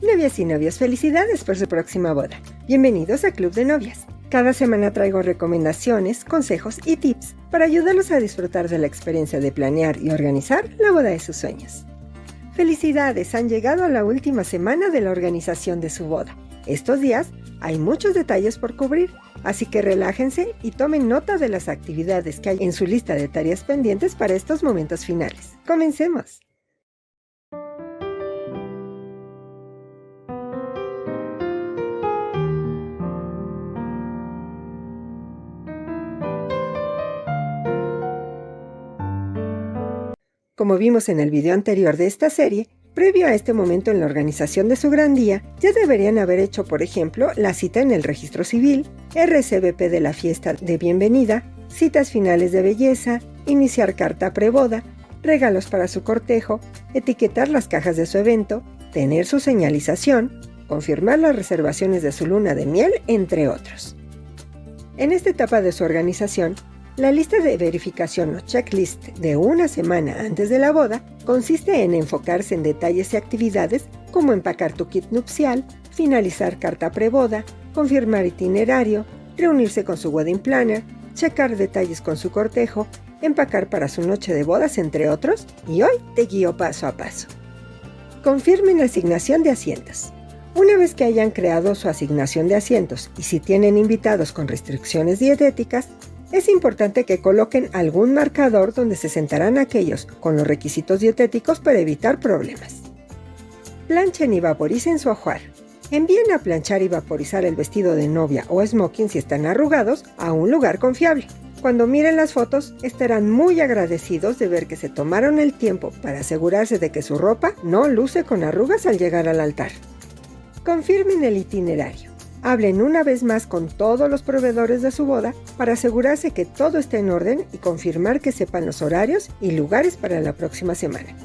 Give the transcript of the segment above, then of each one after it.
Novias y novios, felicidades por su próxima boda. Bienvenidos a Club de Novias. Cada semana traigo recomendaciones, consejos y tips para ayudarlos a disfrutar de la experiencia de planear y organizar la boda de sus sueños. ¡Felicidades! Han llegado a la última semana de la organización de su boda. Estos días hay muchos detalles por cubrir, así que relájense y tomen nota de las actividades que hay en su lista de tareas pendientes para estos momentos finales. ¡Comencemos! Como vimos en el video anterior de esta serie, previo a este momento en la organización de su gran día, ya deberían haber hecho, por ejemplo, la cita en el registro civil, RCBP de la fiesta de bienvenida, citas finales de belleza, iniciar carta preboda, regalos para su cortejo, etiquetar las cajas de su evento, tener su señalización, confirmar las reservaciones de su luna de miel, entre otros. En esta etapa de su organización, la lista de verificación o checklist de una semana antes de la boda consiste en enfocarse en detalles y actividades como empacar tu kit nupcial, finalizar carta preboda, confirmar itinerario, reunirse con su wedding planner, checar detalles con su cortejo, empacar para su noche de bodas, entre otros, y hoy te guío paso a paso. Confirmen asignación de asientos. Una vez que hayan creado su asignación de asientos y si tienen invitados con restricciones dietéticas, es importante que coloquen algún marcador donde se sentarán aquellos con los requisitos dietéticos para evitar problemas. Planchen y vaporicen su ajuar. Envíen a planchar y vaporizar el vestido de novia o smoking si están arrugados a un lugar confiable. Cuando miren las fotos, estarán muy agradecidos de ver que se tomaron el tiempo para asegurarse de que su ropa no luce con arrugas al llegar al altar. Confirmen el itinerario. Hablen una vez más con todos los proveedores de su boda para asegurarse que todo esté en orden y confirmar que sepan los horarios y lugares para la próxima semana.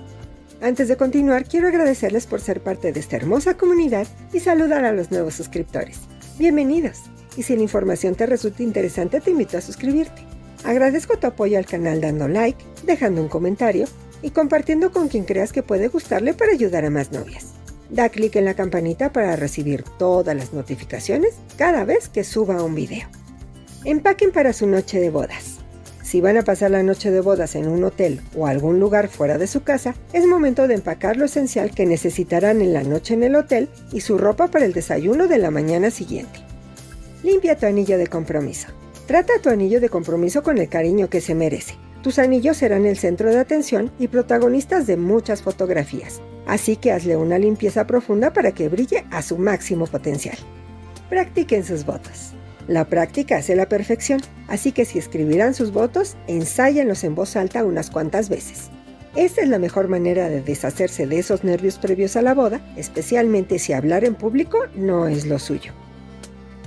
Antes de continuar, quiero agradecerles por ser parte de esta hermosa comunidad y saludar a los nuevos suscriptores. ¡Bienvenidos! Y si la información te resulta interesante, te invito a suscribirte. Agradezco tu apoyo al canal dando like, dejando un comentario y compartiendo con quien creas que puede gustarle para ayudar a más novias. Da clic en la campanita para recibir todas las notificaciones cada vez que suba un video. Empaquen para su noche de bodas. Si van a pasar la noche de bodas en un hotel o algún lugar fuera de su casa, es momento de empacar lo esencial que necesitarán en la noche en el hotel y su ropa para el desayuno de la mañana siguiente. Limpia tu anillo de compromiso. Trata tu anillo de compromiso con el cariño que se merece. Tus anillos serán el centro de atención y protagonistas de muchas fotografías, así que hazle una limpieza profunda para que brille a su máximo potencial. Practiquen sus votos. La práctica hace la perfección, así que si escribirán sus votos, ensáyenlos en voz alta unas cuantas veces. Esta es la mejor manera de deshacerse de esos nervios previos a la boda, especialmente si hablar en público no es lo suyo.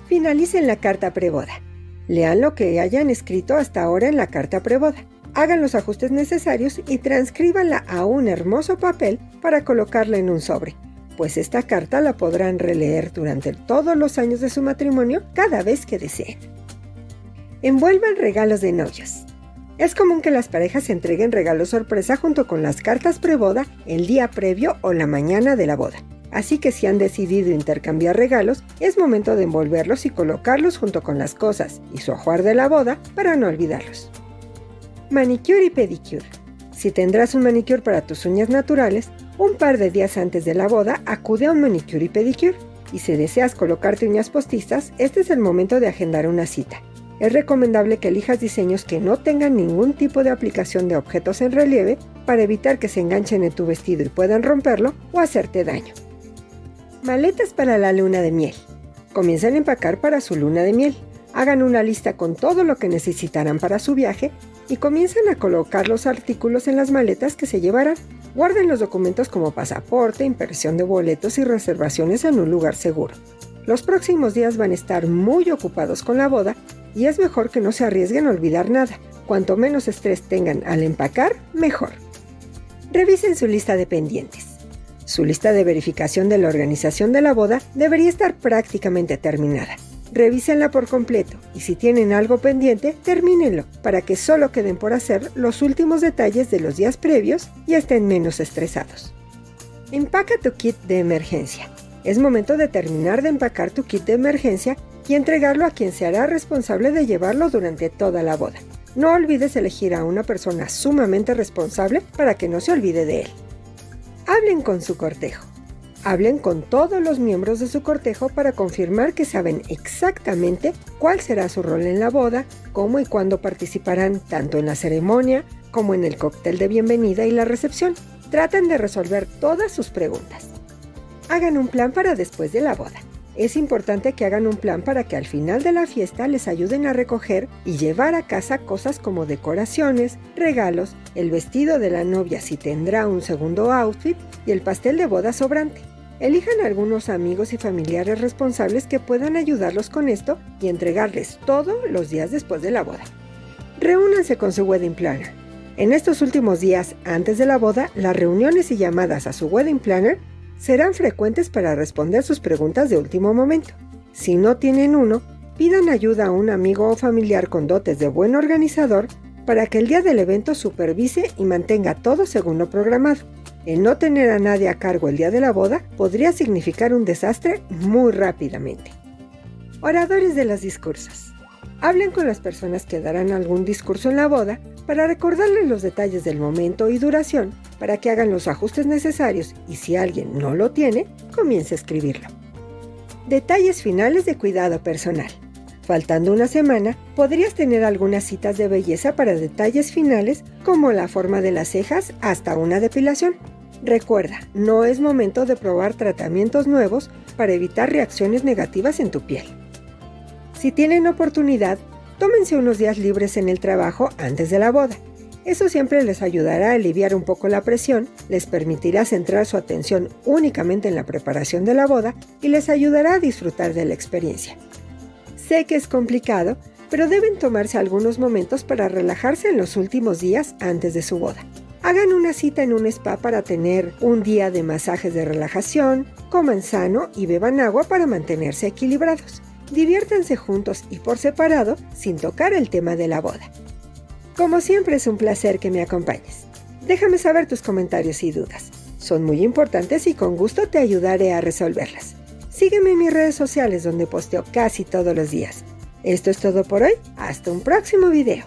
Finalicen la carta preboda. Lean lo que hayan escrito hasta ahora en la carta preboda. Hagan los ajustes necesarios y transcríbanla a un hermoso papel para colocarla en un sobre, pues esta carta la podrán releer durante todos los años de su matrimonio cada vez que deseen. Envuelvan regalos de novios. Es común que las parejas entreguen regalos sorpresa junto con las cartas preboda el día previo o la mañana de la boda. Así que si han decidido intercambiar regalos, es momento de envolverlos y colocarlos junto con las cosas y su ajuar de la boda para no olvidarlos. Manicure y pedicure. Si tendrás un manicure para tus uñas naturales, un par de días antes de la boda acude a un manicure y pedicure. Y si deseas colocarte uñas postizas, este es el momento de agendar una cita. Es recomendable que elijas diseños que no tengan ningún tipo de aplicación de objetos en relieve para evitar que se enganchen en tu vestido y puedan romperlo o hacerte daño. Maletas para la luna de miel. Comiencen a empacar para su luna de miel. Hagan una lista con todo lo que necesitarán para su viaje y comiencen a colocar los artículos en las maletas que se llevarán. Guarden los documentos como pasaporte, impresión de boletos y reservaciones en un lugar seguro. Los próximos días van a estar muy ocupados con la boda y es mejor que no se arriesguen a olvidar nada. Cuanto menos estrés tengan al empacar, mejor. Revisen su lista de pendientes. Su lista de verificación de la organización de la boda debería estar prácticamente terminada. Revísenla por completo y si tienen algo pendiente, termínenlo para que solo queden por hacer los últimos detalles de los días previos y estén menos estresados. Empaca tu kit de emergencia. Es momento de terminar de empacar tu kit de emergencia y entregarlo a quien se hará responsable de llevarlo durante toda la boda. No olvides elegir a una persona sumamente responsable para que no se olvide de él. Hablen con su cortejo. Hablen con todos los miembros de su cortejo para confirmar que saben exactamente cuál será su rol en la boda, cómo y cuándo participarán tanto en la ceremonia como en el cóctel de bienvenida y la recepción. Traten de resolver todas sus preguntas. Hagan un plan para después de la boda. Es importante que hagan un plan para que al final de la fiesta les ayuden a recoger y llevar a casa cosas como decoraciones, regalos, el vestido de la novia si tendrá un segundo outfit y el pastel de boda sobrante. Elijan algunos amigos y familiares responsables que puedan ayudarlos con esto y entregarles todo los días después de la boda. Reúnanse con su wedding planner. En estos últimos días antes de la boda, las reuniones y llamadas a su wedding planner serán frecuentes para responder sus preguntas de último momento. Si no tienen uno, pidan ayuda a un amigo o familiar con dotes de buen organizador para que el día del evento supervise y mantenga todo según lo programado. El no tener a nadie a cargo el día de la boda podría significar un desastre muy rápidamente. Oradores de los discursos. Hablen con las personas que darán algún discurso en la boda para recordarles los detalles del momento y duración para que hagan los ajustes necesarios y si alguien no lo tiene, comience a escribirlo. Detalles finales de cuidado personal. Faltando una semana, podrías tener algunas citas de belleza para detalles finales como la forma de las cejas hasta una depilación. Recuerda, no es momento de probar tratamientos nuevos para evitar reacciones negativas en tu piel. Si tienen oportunidad, tómense unos días libres en el trabajo antes de la boda. Eso siempre les ayudará a aliviar un poco la presión, les permitirá centrar su atención únicamente en la preparación de la boda y les ayudará a disfrutar de la experiencia. Sé que es complicado, pero deben tomarse algunos momentos para relajarse en los últimos días antes de su boda. Hagan una cita en un spa para tener un día de masajes de relajación, coman sano y beban agua para mantenerse equilibrados. Diviértanse juntos y por separado sin tocar el tema de la boda. Como siempre es un placer que me acompañes. Déjame saber tus comentarios y dudas. Son muy importantes y con gusto te ayudaré a resolverlas. Sígueme en mis redes sociales donde posteo casi todos los días. Esto es todo por hoy. Hasta un próximo video.